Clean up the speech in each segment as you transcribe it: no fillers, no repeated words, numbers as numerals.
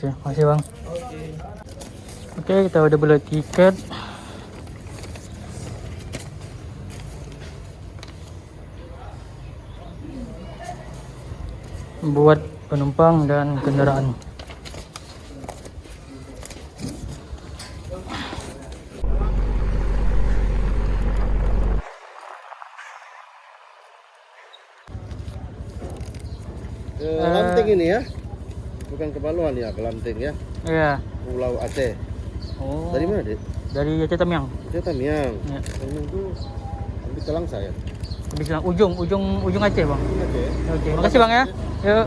Oke, makasih bang. Oke, kita udah beli tiket. Buat penumpang dan kendaraan. Ke Lanting ini ya, bukan ke Baluan ya, ke Lanting ya, Iya. Pulau Aceh. Oh. Dari mana dek? Dari Aceh Tamiang. Aceh Tamiang. Ya. Tamiang itu ambil telang saya. Habis bilang ujung Aceh bang. Aceh. Oke, makasih bang ya. Yuk.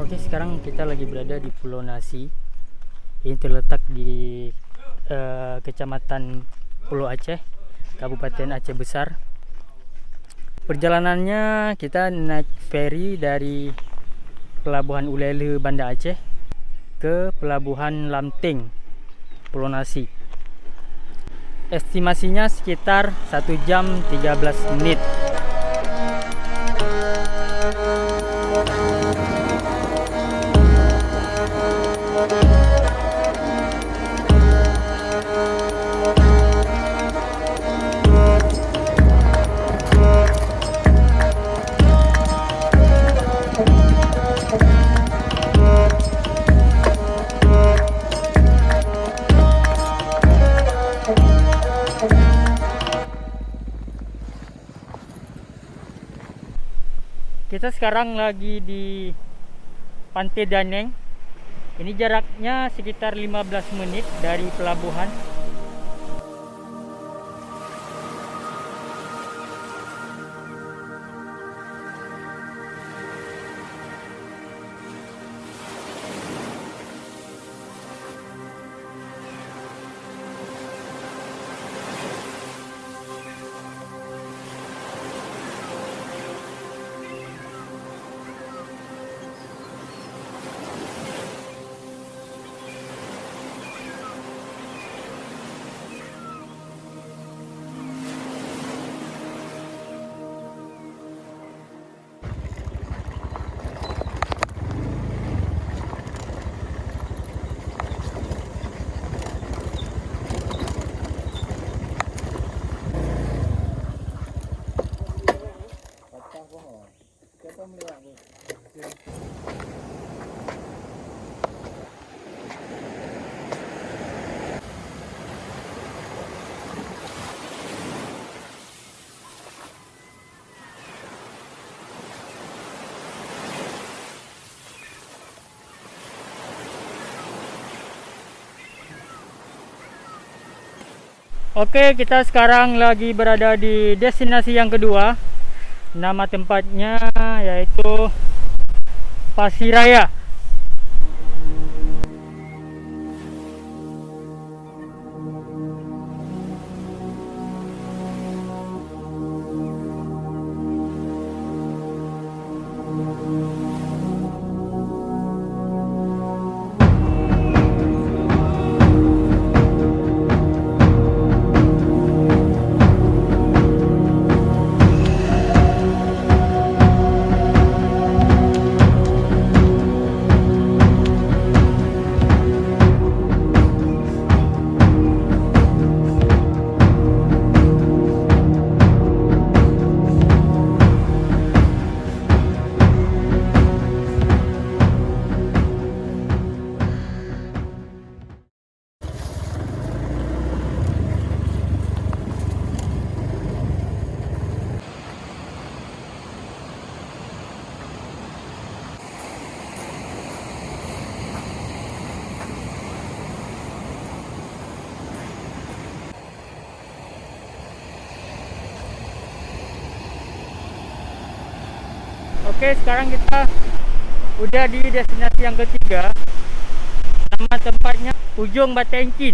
Oke, sekarang kita lagi berada di Pulau Nasi. Ini terletak di Kecamatan Pulau Aceh, Kabupaten Aceh Besar. Perjalanannya kita naik feri dari Pelabuhan Ulele Banda Aceh ke Pelabuhan Lanting Pulau Nasi. Estimasinya sekitar 1 jam 13 menit. Kita sekarang lagi di Pantai Daneng. Ini jaraknya sekitar 15 menit dari pelabuhan. Oke, kita sekarang lagi berada di destinasi yang kedua. Nama tempatnya yaitu Pasiraya. Oke, sekarang kita udah di destinasi yang ketiga. Nama tempatnya Ujung Batencin.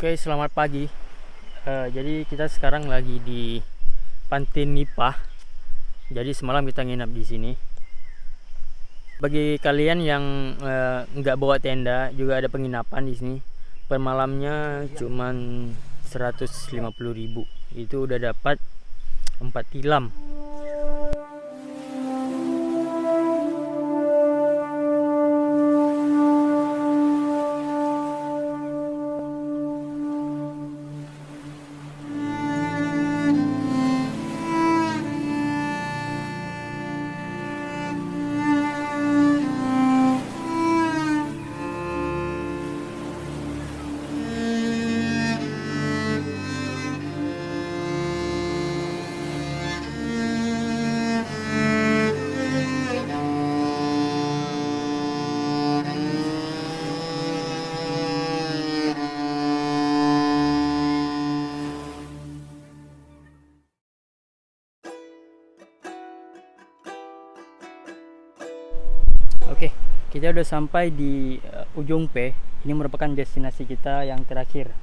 Oke, selamat pagi. Jadi kita sekarang lagi di Pantai Nipah. Jadi semalam kita nginap di sini. Bagi kalian yang nggak bawa tenda, juga ada penginapan di sini. Per malamnya cuman 150.000. Itu udah dapat 4 tilam. Oke, kita udah sampai di Ujung P. Ini merupakan destinasi kita yang terakhir.